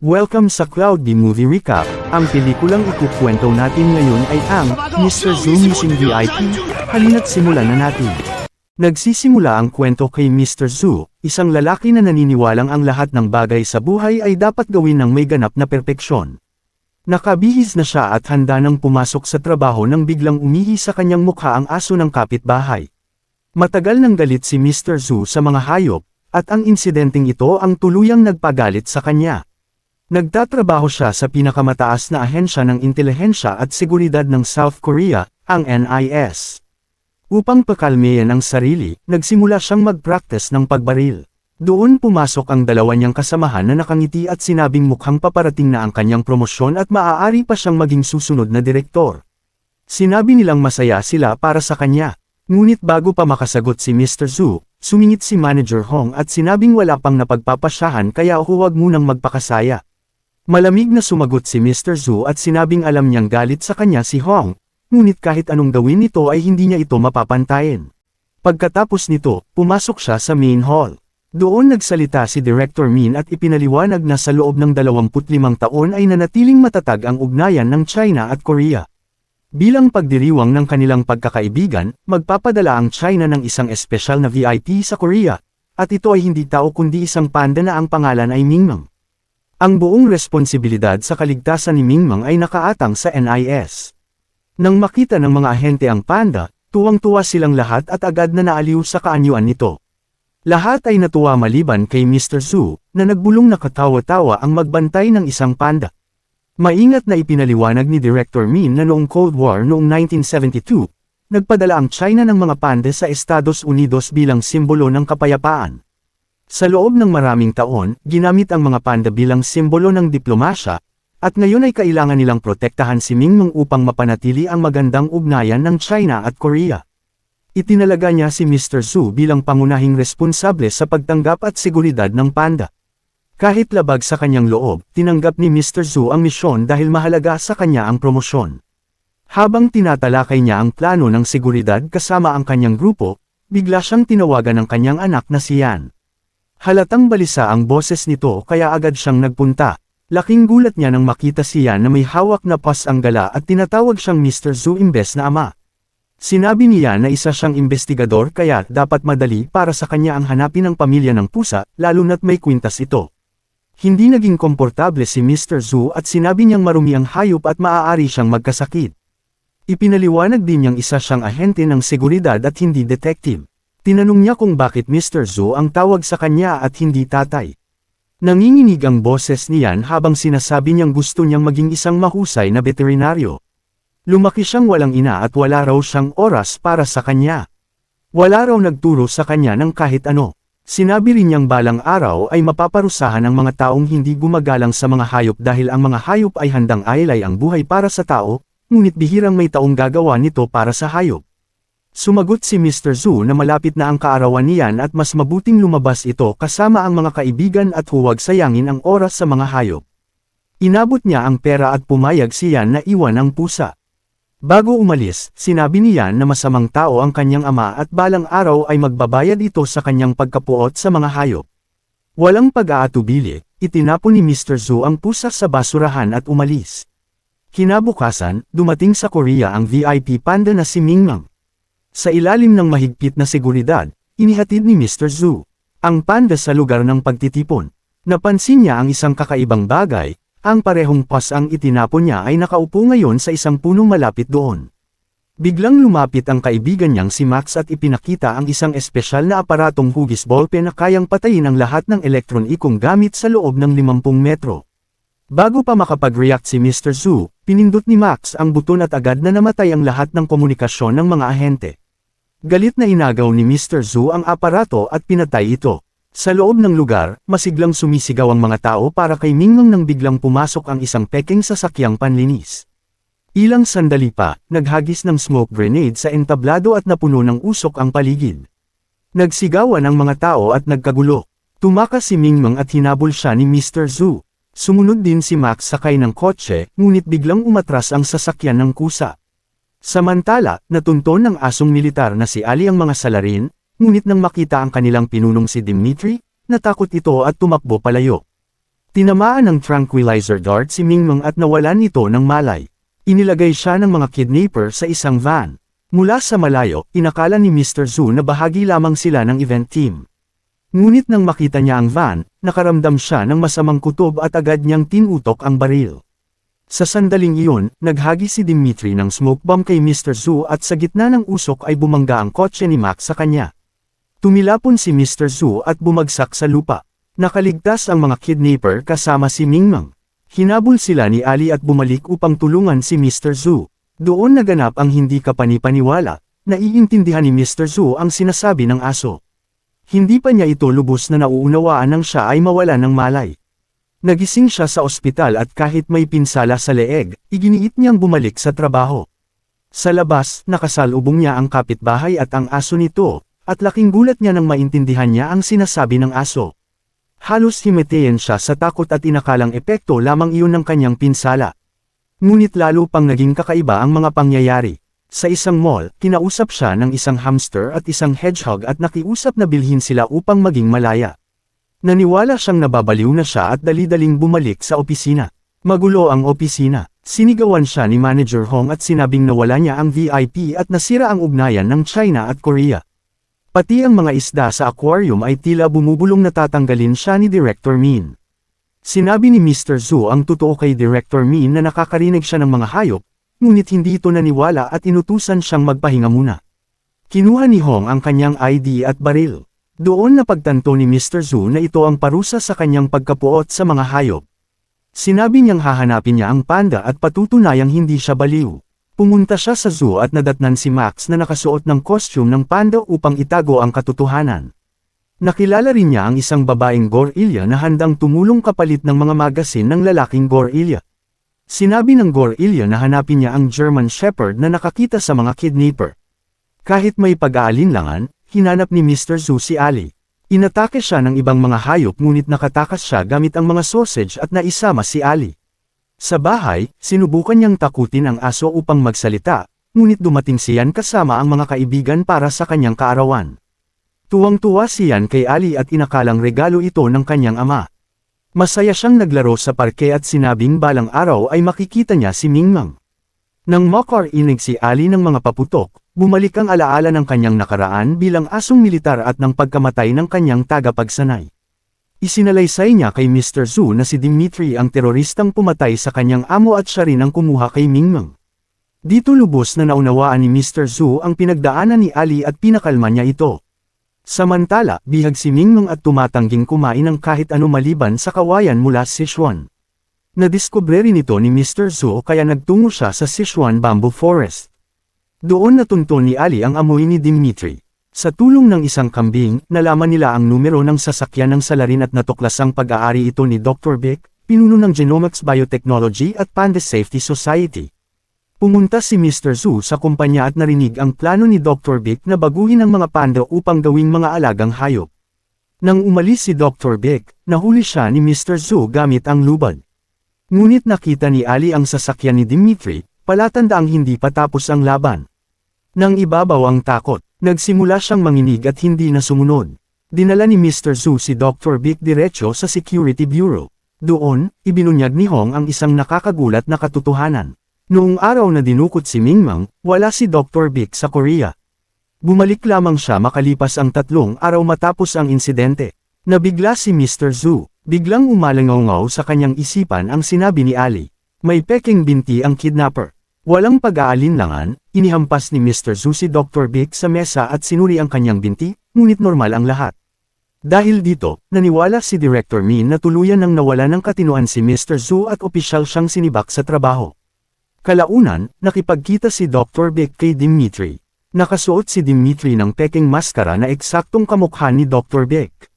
Welcome sa Cloudy Movie Recap. Ang pelikulang ikukwento natin ngayon ay ang Mr. Zoo Missing VIP. Halina't simulan na natin. Nagsisimula ang kwento kay Mr. Zoo, isang lalaki na naniniwalang ang lahat ng bagay sa buhay ay dapat gawin ng may ganap na perpeksyon. Nakabihis na siya at handa nang pumasok sa trabaho nang biglang umihi sa kanyang mukha ang aso ng kapitbahay. Matagal nang galit si Mr. Zoo sa mga hayop, at ang insidenteng ito ang tuluyang nagpagalit sa kanya. Nagtatrabaho siya sa pinakamataas na ahensya ng intelihensya at seguridad ng South Korea, ang NIS. Upang pakalmeyan ang sarili, nagsimula siyang mag-practice ng pagbaril. Doon pumasok ang dalawa niyang kasamahan na nakangiti at sinabing mukhang paparating na ang kanyang promosyon at maaari pa siyang maging susunod na direktor. Sinabi nilang masaya sila para sa kanya. Ngunit bago pa makasagot si Mr. Zoo, sumingit si Manager Hong at sinabing wala pang napagpapasyahan kaya huwag munang magpakasaya. Malamig na sumagot si Mr. Zoo at sinabing alam niyang galit sa kanya si Hong, ngunit kahit anong gawin nito ay hindi niya ito mapapantayin. Pagkatapos nito, pumasok siya sa main hall. Doon nagsalita si Director Min at ipinaliwanag na sa loob ng 25 taon ay nanatiling matatag ang ugnayan ng China at Korea. Bilang pagdiriwang ng kanilang pagkakaibigan, magpapadala ang China ng isang espesyal na VIP sa Korea, at ito ay hindi tao kundi isang panda na ang pangalan ay Mingmang. Ang buong responsibilidad sa kaligtasan ni Mingmang ay nakaatang sa NIS. Nang makita ng mga ahente ang panda, tuwang-tuwa silang lahat at agad na naaliw sa kaanyuan nito. Lahat ay natuwa maliban kay Mr. Zoo, na nagbulong nakatawa-tawa ang magbantay ng isang panda. Maingat na ipinaliwanag ni Director Min na noong Cold War noong 1972, nagpadala ang China ng mga panda sa Estados Unidos bilang simbolo ng kapayapaan. Sa loob ng maraming taon, ginamit ang mga panda bilang simbolo ng diplomasya, at ngayon ay kailangan nilang protektahan si Mingmang upang mapanatili ang magandang ugnayan ng China at Korea. Itinalaga niya si Mr. Zoo bilang pangunahing responsable sa pagtanggap at seguridad ng panda. Kahit labag sa kanyang loob, tinanggap ni Mr. Zoo ang misyon dahil mahalaga sa kanya ang promosyon. Habang tinatalakay niya ang plano ng seguridad kasama ang kanyang grupo, bigla siyang tinawagan ng kanyang anak na si Yan. Halatang balisa ang boses nito kaya agad siyang nagpunta. Laking gulat niya nang makita si Yan na may hawak na pas ang gala at tinatawag siyang Mr. Zoo imbes na ama. Sinabi niya na isa siyang investigador kaya dapat madali para sa kanya ang hanapin ng pamilya ng pusa, lalo na't may kwintas ito. Hindi naging komportable si Mr. Zoo at sinabi niyang marumi ang hayop at maaari siyang magkasakit. Ipinaliwanag din niyang isa siyang ahente ng seguridad at hindi detective. Tinanong niya kung bakit Mr. Zoo ang tawag sa kanya at hindi tatay. Nanginginig ang boses niyan habang sinasabi niyang gusto niyang maging isang mahusay na veterinaryo. Lumaki siyang walang ina at wala raw siyang oras para sa kanya. Wala raw nagturo sa kanya ng kahit ano. Sinabi rin niyang balang araw ay mapaparusahan ang mga taong hindi gumagalang sa mga hayop dahil ang mga hayop ay handang ailay ang buhay para sa tao, ngunit bihirang may taong gagawa nito para sa hayop. Sumagot si Mr. Zoo na malapit na ang kaarawan niyan at mas mabuting lumabas ito kasama ang mga kaibigan at huwag sayangin ang oras sa mga hayop. Inabot niya ang pera at pumayag si Yan na iwan ang pusa. Bago umalis, sinabi ni Yan na masamang tao ang kanyang ama at balang araw ay magbabayad ito sa kanyang pagkapuot sa mga hayop. Walang pag-aatubili, itinapon ni Mr. Zoo ang pusa sa basurahan at umalis. Kinabukasan, dumating sa Korea ang VIP panda na si Mingmang. Sa ilalim ng mahigpit na seguridad, inihatid ni Mr. Zoo ang panda sa lugar ng pagtitipon. Napansin niya ang isang kakaibang bagay, ang parehong pas ang itinapon niya ay nakaupo ngayon sa isang punong malapit doon. Biglang lumapit ang kaibigan niyang si Max at ipinakita ang isang espesyal na aparatong hugis ballpen na kayang patayin ang lahat ng elektronikong gamit sa loob ng 50 metro. Bago pa makapag-react si Mr. Zoo, pinindot ni Max ang buton at agad na namatay ang lahat ng komunikasyon ng mga ahente. Galit na inagaw ni Mr. Zoo ang aparato at pinatay ito. Sa loob ng lugar, masiglang sumisigaw ang mga tao para kay Mingmang nang biglang pumasok ang isang peking sasakyang panlinis. Ilang sandali pa, naghagis ng smoke grenade sa entablado at napuno ng usok ang paligid. Nagsigawan ang mga tao at nagkagulo. Tumakas si Mingmang at hinabol siya ni Mr. Zoo. Sumunod din si Max sakay ng kotse, ngunit biglang umatras ang sasakyan ng kusa. Samantala, natunton ng asong militar na si Ali ang mga salarin, ngunit nang makita ang kanilang pinunong si Dimitri, natakot ito at tumakbo palayo. Tinamaan ng tranquilizer dart si Mingmeng at nawalan ito ng malay. Inilagay siya ng mga kidnapper sa isang van. Mula sa malayo, inakala ni Mr. Zhu na bahagi lamang sila ng event team. Ngunit nang makita niya ang van, nakaramdam siya ng masamang kutob at agad niyang tinutok ang baril. Sa sandaling iyon, naghagi si Dimitri ng smoke bomb kay Mr. Zhu at sa gitna ng usok ay bumangga ang kotse ni Max sa kanya. Tumilapon si Mr. Zhu at bumagsak sa lupa. Nakaligtas ang mga kidnapper kasama si Mingmeng. Hinabol sila ni Ali at bumalik upang tulungan si Mr. Zhu. Doon naganap ang hindi kapanipaniwala. Naiintindihan ni Mr. Zhu ang sinasabi ng aso. Hindi pa niya ito lubos na nauunawaan nang siya ay mawala ng malay. Nagising siya sa ospital at kahit may pinsala sa leeg, iginiit niyang bumalik sa trabaho. Sa labas, nakasalubong niya ang kapitbahay at ang aso nito, at laking gulat niya nang maintindihan niya ang sinasabi ng aso. Halos himatayan siya sa takot at inakalang epekto lamang iyon ng kanyang pinsala. Ngunit lalo pang naging kakaiba ang mga pangyayari. Sa isang mall, kinausap siya ng isang hamster at isang hedgehog at nakiusap na bilhin sila upang maging malaya. Naniwala siyang nababaliw na siya at dali-daling bumalik sa opisina. Magulo ang opisina. Sinigawan siya ni Manager Hong at sinabing nawala niya ang VIP at nasira ang ugnayan ng China at Korea. Pati ang mga isda sa aquarium ay tila bumubulong na tatanggalin siya ni Director Min. Sinabi ni Mr. Zhu ang totoo kay Director Min na nakakarinig siya ng mga hayop, ngunit hindi ito naniwala at inutusan siyang magpahinga muna. Kinuha ni Hong ang kanyang ID at baril. Doon napagtanto ni Mr. Zhu na ito ang parusa sa kanyang pagkapuot sa mga hayop. Sinabi niyang hahanapin niya ang panda at patutunayang hindi siya baliw. Pumunta siya sa zoo at nadatnan si Max na nakasuot ng costume ng panda upang itago ang katotohanan. Nakilala rin niya ang isang babaeng gorilla na handang tumulong kapalit ng mga magasin ng lalaking gorilla. Sinabi ng gorilla na hanapin niya ang German Shepherd na nakakita sa mga kidnapper. Kahit may pag-aalinlangan, hinanap ni Mr. Zhu si Ali. Inatake siya ng ibang mga hayop ngunit nakatakas siya gamit ang mga sausage at naisama si Ali. Sa bahay, sinubukan niyang takutin ang aso upang magsalita, ngunit dumating siyan kasama ang mga kaibigan para sa kanyang kaarawan. Tuwang-tuwa siyan kay Ali at inakalang regalo ito ng kanyang ama. Masaya siyang naglaro sa parke at sinabing balang araw ay makikita niya si Mingmeng. Nang makarinig si Ali ng mga paputok, bumalik ang alaala ng kanyang nakaraan bilang asong militar at ng pagkamatay ng kanyang tagapagsanay. Isinalaysay niya kay Mr. Zhu na si Dimitri ang teroristang pumatay sa kanyang amo at siya rin ang kumuha kay Mingmeng. Dito lubos na naunawaan ni Mr. Zhu ang pinagdaanan ni Ali at pinakalma niya ito. Samantala, bihag si Mingmeng at tumatangging kumain ng kahit ano maliban sa kawayan mula Sichuan. Nadiskubre rin ito ni Mr. Zhu kaya nagtungo siya sa Sichuan Bamboo Forest. Doon natunto ni Ali ang amoy ni Dimitri. Sa tulong ng isang kambing, nalaman nila ang numero ng sasakyan ng salarin at natuklasang pag-aari ito ni Dr. Bick, pinuno ng Genomics Biotechnology at Panda Safety Society. Pumunta si Mr. Zhu sa kumpanya at narinig ang plano ni Dr. Bick na baguhin ang mga panda upang gawing mga alagang hayop. Nang umalis si Dr. Bick, nahuli siya ni Mr. Zhu gamit ang lubad. Ngunit nakita ni Ali ang sasakyan ni Dimitri, palatandaang hindi pa tapos ang laban. Nang ibabaw ang takot, nagsimula siyang manginig at hindi na sumunod. Dinala ni Mr. Zhu si Dr. Bick diretso sa Security Bureau. Doon, ibinunyag ni Hong ang isang nakakagulat na katotohanan. Noong araw na dinukot si Mingmeng, wala si Dr. Bick sa Korea. Bumalik lamang siya makalipas ang 3 araw matapos ang insidente. Nabigla si Mr. Zhu. Biglang umalangaw sa kanyang isipan ang sinabi ni Ali. May peking binti ang kidnapper. Walang pag-aalinlangan, inihampas ni Mr. Zhu si Dr. Bick sa mesa at sinuri ang kanyang binti, ngunit normal ang lahat. Dahil dito, naniwala si Director Min na tuluyan nang nawala ng katinuan si Mr. Zhu at opisyal siyang sinibak sa trabaho. Kalaunan, nakipagkita si Dr. Bick kay Dimitri. Nakasuot si Dimitri ng peking maskara na eksaktong kamukha ni Dr. Bick.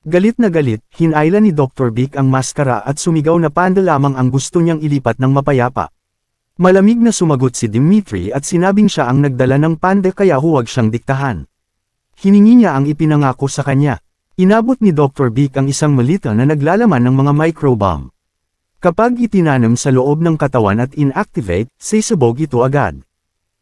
Galit na galit, hinayla ni Dr. Bick ang maskara at sumigaw na panda lamang ang gusto niyang ilipat ng mapayapa. Malamig na sumagot si Dimitri at sinabing siya ang nagdala ng panda kaya huwag siyang diktahan. Hiningi niya ang ipinangako sa kanya. Inabot ni Dr. Bick ang isang malita na naglalaman ng mga microbomb. Kapag itinanam sa loob ng katawan at inactivate, sisabog ito agad.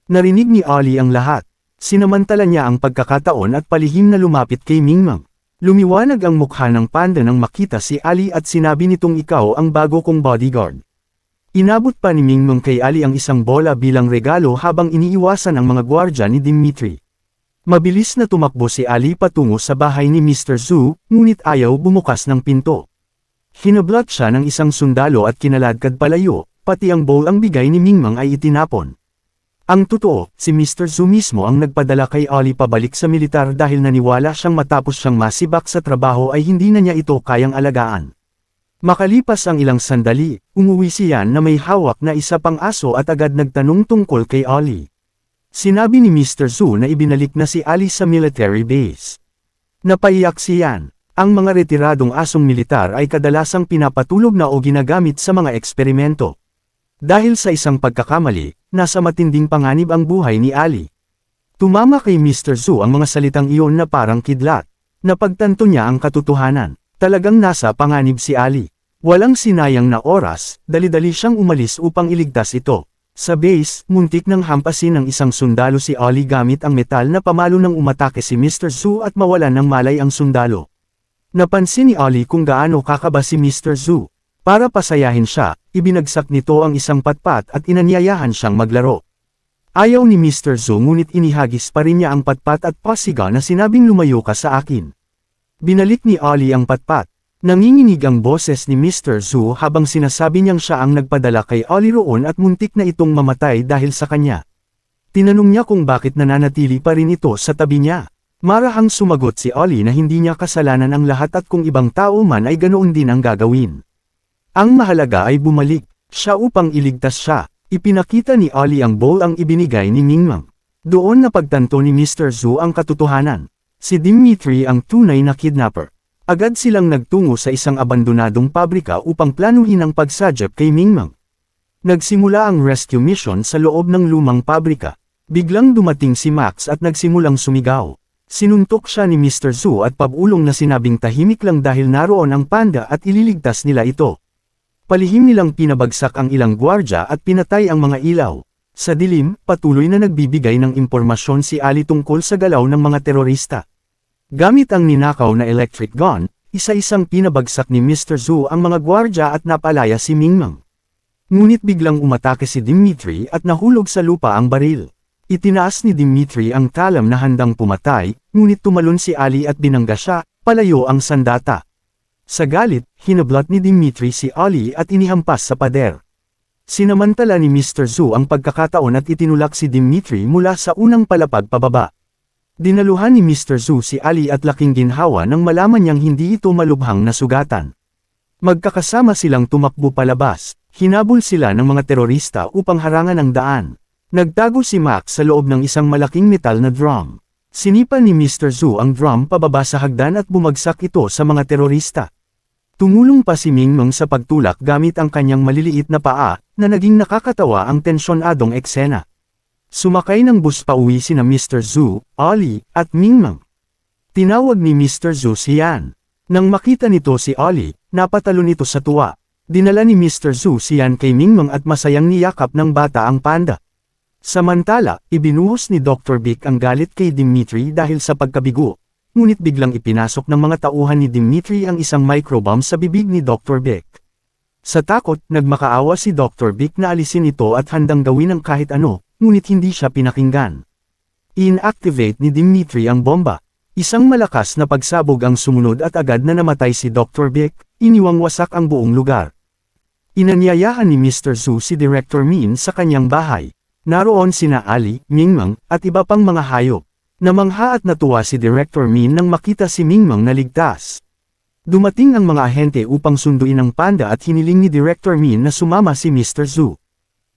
Narinig ni Ali ang lahat. Sinamantala niya ang pagkakataon at palihim na lumapit kay Mingmeng. Lumiwanag ang mukha ng panda nang makita si Ali at sinabi nitong ikaw ang bago kong bodyguard. Inabot pa ni Mingmong kay Ali ang isang bola bilang regalo habang iniiwasan ang mga gwardya ni Dimitri. Mabilis na tumakbo si Ali patungo sa bahay ni Mr. Zhu, ngunit ayaw bumukas ng pinto. Hinablot siya ng isang sundalo at kinaladkad palayo, pati ang bowl ang bigay ni Mingmong ay itinapon. Ang totoo, si Mr. Zhu mismo ang nagpadala kay Ali pabalik sa militar dahil naniwala siyang matapos siyang masibak sa trabaho ay hindi na niya ito kayang alagaan. Makalipas ang ilang sandali, umuwi siya na may hawak na isa pang aso at agad nagtanong tungkol kay Ali. Sinabi ni Mr. Zhu na ibinalik na si Ali sa military base. Napaiyak siyan. Ang mga retiradong asong militar ay kadalasang pinapatulog na o ginagamit sa mga eksperimento. Dahil sa isang pagkakamali, nasa matinding panganib ang buhay ni Ali. Tumama kay Mr. Zhu ang mga salitang iyon na parang kidlat. Napagtanto niya ang katotohanan. Talagang nasa panganib si Ali. Walang sinayang na oras, dali-dali siyang umalis upang iligtas ito. Sa base, muntik nang hampasin ng isang sundalo si Ali gamit ang metal na pamalo nang umatake si Mr. Zhu at mawalan ng malay ang sundalo. Napansin ni Ali kung gaano kakaba si Mr. Zhu. Para pasayahin siya, ibinagsak nito ang isang patpat at inanyayahan siyang maglaro. Ayaw ni Mr. Zhu ngunit inihagis pa rin niya ang patpat at pasigaw na sinabing lumayo ka sa akin. Binalik ni Ali ang patpat. Nanginginig ang boses ni Mr. Zhu habang sinasabi niyang siya ang nagpadala kay Ali roon at muntik na itong mamatay dahil sa kanya. Tinanong niya kung bakit nananatili pa rin ito sa tabi niya. Marahang sumagot si Ali na hindi niya kasalanan ang lahat at kung ibang tao man ay ganoon din ang gagawin. Ang mahalaga ay bumalik siya upang iligtas siya. Ipinakita ni Ali ang bowl ang ibinigay ni Mingmong. Doon napagtanto ni Mr. Zhu ang katotohanan. Si Dimitri ang tunay na kidnapper. Agad silang nagtungo sa isang abandonadong pabrika upang planuhin ang pagsadya kay Mingmong. Nagsimula ang rescue mission sa loob ng lumang pabrika. Biglang dumating si Max at nagsimulang sumigaw. Sinuntok siya ni Mr. Zhu at pabulong na sinabing tahimik lang dahil naroon ang panda at ililigtas nila ito. Palihim nilang pinabagsak ang ilang gwardya at pinatay ang mga ilaw. Sa dilim, patuloy na nagbibigay ng impormasyon si Ali tungkol sa galaw ng mga terorista. Gamit ang ninakaw na electric gun, isa-isang pinabagsak ni Mr. Zhu ang mga gwardya at napalaya si Mingmong. Ngunit biglang umatake si Dimitri at nahulog sa lupa ang baril. Itinaas ni Dimitri ang talam na handang pumatay, ngunit tumalon si Ali at binangga siya, palayo ang sandata. Sa galit, hinablot ni Dimitri si Ali at inihampas sa pader. Sinamantala ni Mr. Zhu ang pagkakataon at itinulak si Dimitri mula sa unang palapag pababa. Dinaluhan ni Mr. Zhu si Ali at laking ginhawa nang malaman niyang hindi ito malubhang nasugatan. Magkakasama silang tumakbo palabas, hinabol sila ng mga terorista upang harangan ang daan. Nagtago si Max sa loob ng isang malaking metal na drum. Sinipa ni Mr. Zhu ang drum pababa sa hagdan at bumagsak ito sa mga terorista. Tumulong pa si Mingmong sa pagtulak gamit ang kanyang maliliit na paa, na naging nakakatawa ang tensyonadong eksena. Sumakay ng bus pauwi sina Mr. Zhu, Ali, at Mingmong. Tinawag ni Mr. Zhu si Yan. Nang makita nito si Ali, napatalon ito sa tuwa. Dinala ni Mr. Zhu si Yan kay Mingmong at masayang niyakap ng bata ang panda. Samantala, ibinuhos ni Dr. Vic ang galit kay Dimitri dahil sa pagkabigo. Ngunit biglang ipinasok ng mga tauhan ni Dimitri ang isang microbomb sa bibig ni Dr. Vic. Sa takot, nagmakaawa si Dr. Vic na alisin ito at handang gawin ang kahit ano, ngunit hindi siya pinakinggan. Inactivate ni Dimitri ang bomba. Isang malakas na pagsabog ang sumunod at agad na namatay si Dr. Vic, iniwang wasak ang buong lugar. Inanyayahan ni Mr. Zhu si Director Min sa kanyang bahay. Naroon sina Ali, Mingmong, at iba pang mga hayop. Namangha at natuwa si Director Min nang makita si Mingmong na ligtas. Dumating ang mga ahente upang sunduin ang panda at hiniling ni Director Min na sumama si Mr. Zhu.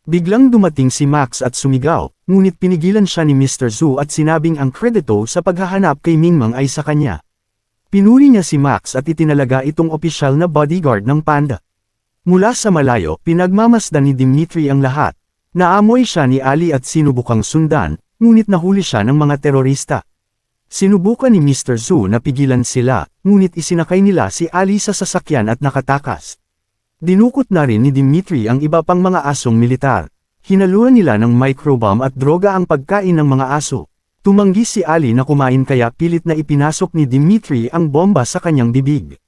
Biglang dumating si Max at sumigaw, ngunit pinigilan siya ni Mr. Zhu at sinabing ang kredito sa paghahanap kay Mingmong ay sa kanya. Pinuri niya si Max at itinalaga itong opisyal na bodyguard ng panda. Mula sa malayo, pinagmamasdan ni Dimitri ang lahat. Naamoy siya ni Ali at sinubukang sundan, ngunit nahuli siya ng mga terorista. Sinubukan ni Mr. Zhu na pigilan sila, ngunit isinakay nila si Ali sa sasakyan at nakatakas. Dinukot na rin ni Dimitri ang iba pang mga asong militar. Hinaluan nila ng microbomb at droga ang pagkain ng mga aso. Tumanggi si Ali na kumain kaya pilit na ipinasok ni Dimitri ang bomba sa kanyang bibig.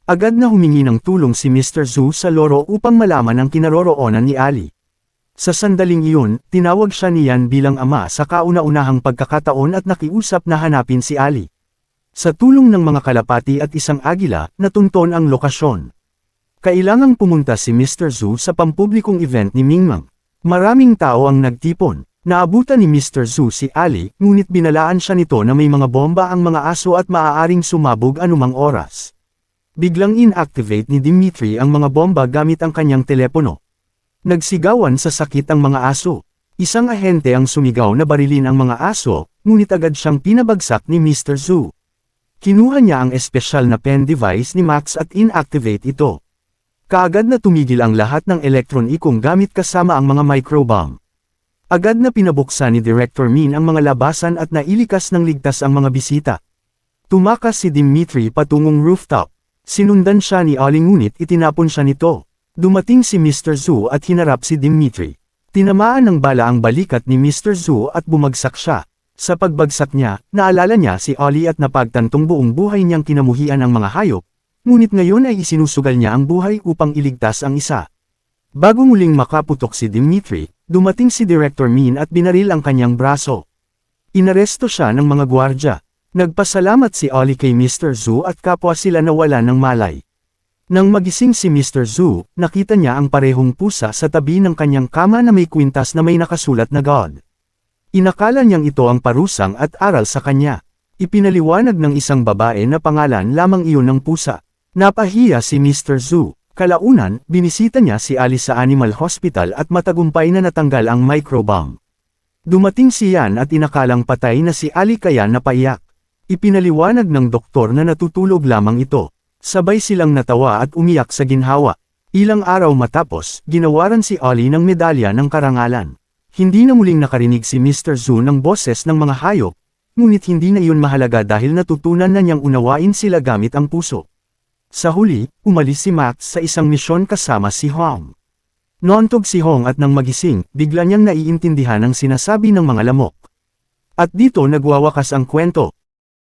Agad na humingi ng tulong si Mr. Zhu sa loro upang malaman ang kinaroroonan ni Ali. Sa sandaling iyon, tinawag siya ni Yan bilang ama sa kauna-unahang pagkakataon at nakiusap na hanapin si Ali. Sa tulong ng mga kalapati at isang agila, natunton ang lokasyon. Kailangang pumunta si Mr. Zhu sa pampublikong event ni Mingmang. Maraming tao ang nagtipon. Naabutan ni Mr. Zhu si Ali, ngunit binalaan siya nito na may mga bomba ang mga aso at maaaring sumabog anumang oras. Biglang inactivate ni Dimitri ang mga bomba gamit ang kanyang telepono. Nagsigawan sa sakit ang mga aso. Isang ahente ang sumigaw na barilin ang mga aso, ngunit agad siyang pinabagsak ni Mr. Zhu. Kinuha niya ang espesyal na pen device ni Max at inactivate ito. Kaagad na tumigil ang lahat ng elektronikong gamit kasama ang mga microbomb. Agad na pinabuksan ni Director Min ang mga labasan at nailikas ng ligtas ang mga bisita. Tumakas si Dimitri patungong rooftop. Sinundan siya ni Ali ngunit itinapon siya nito. Dumating si Mr. Zhu at hinarap si Dimitri. Tinamaan ng bala ang balikat ni Mr. Zhu at bumagsak siya. Sa pagbagsak niya, naalala niya si Ali at napagtantong buong buhay niyang kinamuhian ang mga hayop, ngunit ngayon ay isinusugal niya ang buhay upang iligtas ang isa. Bago muling makaputok si Dimitri, dumating si Director Min at binaril ang kanyang braso. Inaresto siya ng mga gwardya. Nagpasalamat si Ali kay Mr. Zhu at kapwa sila nawala ng malay. Nang magising si Mr. Zhu, nakita niya ang parehong pusa sa tabi ng kanyang kama na may kwintas na may nakasulat na God. Inakala niyang ito ang parusang at aral sa kanya. Ipinaliwanag ng isang babae na pangalan lamang iyon ng pusa. Napahiya si Mr. Zhu. Kalaunan, binisita niya si Ali sa Animal Hospital at matagumpay na natanggal ang microbomb. Dumating si Yan at inakalang patay na si Ali kaya napaiyak. Ipinaliwanag ng doktor na natutulog lamang ito. Sabay silang natawa at umiyak sa ginhawa. Ilang araw matapos, ginawaran si Ali ng medalya ng karangalan. Hindi na muling nakarinig si Mr. Zhu ng boses ng mga hayop, ngunit hindi na iyon mahalaga dahil natutunan na niyang unawain sila gamit ang puso. Sa huli, umalis si Max sa isang misyon kasama si Hong. Noontog si Hong at nang magising, bigla niyang naiintindihan ang sinasabi ng mga lamok. At dito nagwawakas ang kwento.